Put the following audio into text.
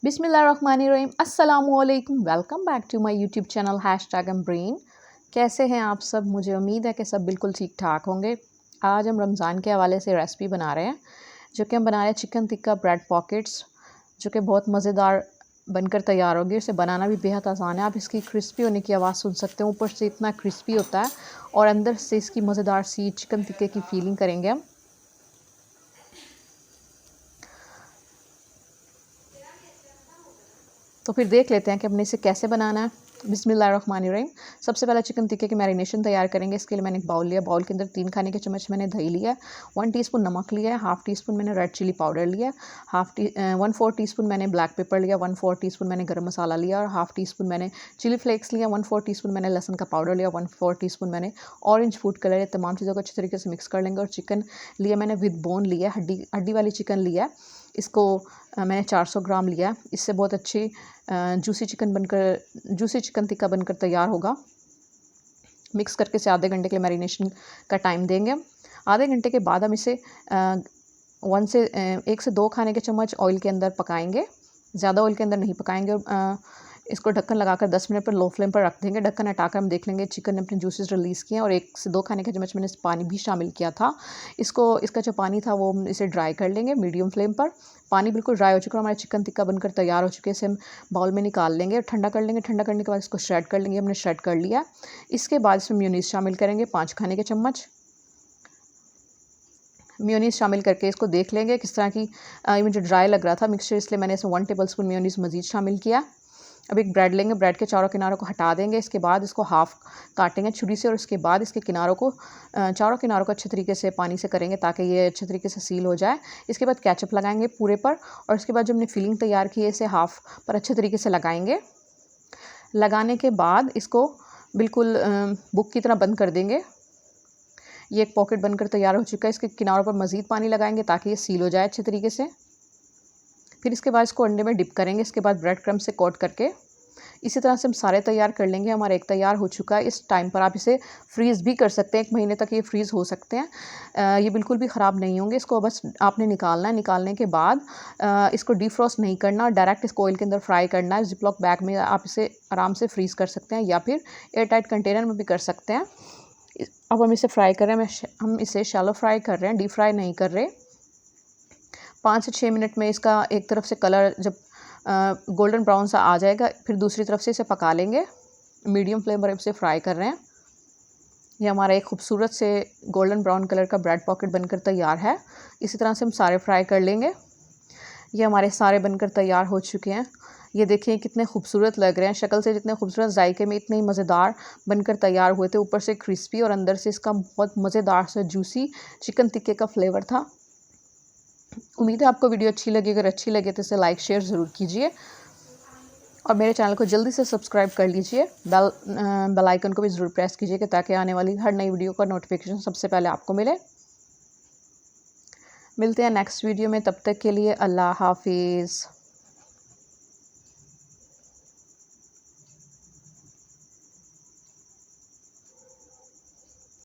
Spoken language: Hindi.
बिस्मिल्लाहिर्रहमानिर्रहीम, अस्सलामुअलैकुम। Welcome back to my YouTube channel #एमब्रेन। कैसे हैं आप सब? मुझे उम्मीद है कि सब बिल्कुल ठीक ठाक होंगे। आज हम रमज़ान के हवाले से रेसिपी बना रहे हैं, जो कि हम बना रहे हैं चिकन टिक्का ब्रेड पॉकेट्स, जो कि बहुत मज़ेदार बनकर तैयार होगी। इसे बनाना भी बेहद आसान है। आप इसकी क्रिस्पी होने की आवाज़ सुन सकते हैं। ऊपर से इतना क्रिस्पी होता है और अंदर से इसकी मज़ेदार सी चिकन टिक्के की फीलिंग करेंगे हम। तो फिर देख लेते हैं कि हमने इसे कैसे बनाना है। बिस्मिल्लाहिर्रहमानिर्रहीम। सबसे पहले चिकन टिक्के की मैरिनेशन तैयार करेंगे। इसके लिए मैंने एक बाउल लिया। बाउल के अंदर 3 खाने के चम्मच मैंने दही लिया है, 1 टीस्पून नमक लिया है, हाफ़ टी स्पून मैंने रेड चिली पाउडर लिया, 1/4 टीस्पून मैंने ब्लैक पेपर लिया, 1/4 टीस्पून मैंने गरम मसाला लिया और हाफ़ टी स्पून मैंने चिली फ्लेक्स लिया, 1/4 टीस्पून मैंने लहसुन का पाउडर लिया, 1/4 टीस्पून मैंने ऑरेंज फूड कलर। ये तमाम चीज़ों को अच्छे तरीके से मिक्स कर लेंगे। और चिकन लिया मैंने विद बोन लिया, हड्डी हड्डी वाली चिकन लिया है। इसको मैंने 400 ग्राम लिया। इससे बहुत अच्छी जूसी चिकन टिक्का बनकर तैयार होगा। मिक्स करके इसे आधे घंटे के लिए मैरिनेशन का टाइम देंगे। आधे घंटे के बाद हम इसे 1 से 2 खाने के चम्मच ऑयल के अंदर पकाएंगे। ज़्यादा ऑयल के अंदर नहीं पकाएंगे। और इसको ढक्कन लगाकर 10 मिनट पर लो फ्लेम पर रख देंगे। ढक्कन हटाकर हम देख लेंगे चिकन ने अपने जूसेस रिलीज़ किए हैं। और 1 से 2 खाने के चम्मच मैंने पानी भी शामिल किया था। इसका जो पानी था वो हम इसे ड्राई कर लेंगे मीडियम फ्लेम पर। पानी बिल्कुल ड्राई हो चुका है, हमारा चिकन टिक्का बनकर तैयार हो चुके हैं। इसे हम बाउल में निकाल लेंगे और ठंडा कर लेंगे। ठंडा करने के बाद इसको श्रेड कर लेंगे। हमने श्रेड कर लिया। इसके बाद इसमें मेयोनीज़ शामिल करेंगे 5 खाने के चम्मच। मेयोनीज़ शामिल करके इसको देख लेंगे किस तरह की ये मुझे ड्राई लग रहा था मिक्सचर, इसलिए मैंने इसमें 1 टेबलस्पून मेयोनीज़ मज़ीद शामिल किया। अब एक ब्रेड लेंगे। ब्रेड के चारों किनारों को हटा देंगे। इसके बाद इसको हाफ़ काटेंगे छुरी से और इसके बाद इसके किनारों को चारों किनारों को अच्छे तरीके से पानी से करेंगे ताकि ये अच्छे तरीके से सील हो जाए। इसके बाद केचप लगाएंगे पूरे पर और इसके बाद जो हमने फिलिंग तैयार की है इसे हाफ़ पर अच्छे तरीके से लगाएंगे। लगाने के बाद इसको बिल्कुल बुक की तरह बंद कर देंगे। ये एक पॉकेट बनकर तैयार हो चुका है। इसके किनारों पर मज़ीद पानी लगाएंगे ताकि ये सील हो जाए अच्छे तरीके से। फिर इसके बाद इसको अंडे में डिप करेंगे। इसके बाद ब्रेड क्रम्ब से कोट करके इसी तरह से हम सारे तैयार कर लेंगे। हमारा एक तैयार हो चुका है। इस टाइम पर आप इसे फ्रीज़ भी कर सकते हैं। 1 महीने तक ये फ्रीज़ हो सकते हैं। ये बिल्कुल भी ख़राब नहीं होंगे। इसको बस आपने निकालना है। निकालने के बाद इसको डीफ्रॉस्ट नहीं करना, डायरेक्ट इसको ऑयल के अंदर फ्राई करना है। ज़िप्लॉक बैग में आप इसे आराम से फ्रीज़ कर सकते हैं या फिर एयर टाइट कंटेनर में भी कर सकते हैं। अब हम इसे फ्राई कर रहे हैं। हम इसे शैलो फ्राई कर रहे हैं, डीप फ्राई नहीं कर रहे। 5 से 6 मिनट में इसका एक तरफ से कलर जब गोल्डन ब्राउन सा आ जाएगा, फिर दूसरी तरफ से इसे पका लेंगे। मीडियम फ्लेम पर इसे फ्राई कर रहे हैं। ये हमारा एक खूबसूरत से गोल्डन ब्राउन कलर का ब्रेड पॉकेट बनकर तैयार है। इसी तरह से हम सारे फ्राई कर लेंगे। ये हमारे सारे बनकर तैयार हो चुके हैं। ये देखिए कितने खूबसूरत लग रहे हैं। शक्ल से जितने खूबसूरत, जायके में इतने ही मज़ेदार बनकर तैयार हुए थे। ऊपर से क्रिस्पी और अंदर से इसका बहुत मज़ेदार सा जूसी चिकन टिक्के का फ्लेवर था। उम्मीद है आपको वीडियो अच्छी लगी। अगर अच्छी लगे तो इसे लाइक शेयर ज़रूर कीजिए और मेरे चैनल को जल्दी से सब्सक्राइब कर लीजिए। बेल आइकन को भी ज़रूर प्रेस कीजिए ताकि आने वाली हर नई वीडियो का नोटिफिकेशन सबसे पहले आपको मिले। मिलते हैं नेक्स्ट वीडियो में, तब तक के लिए अल्लाह हाफिज़।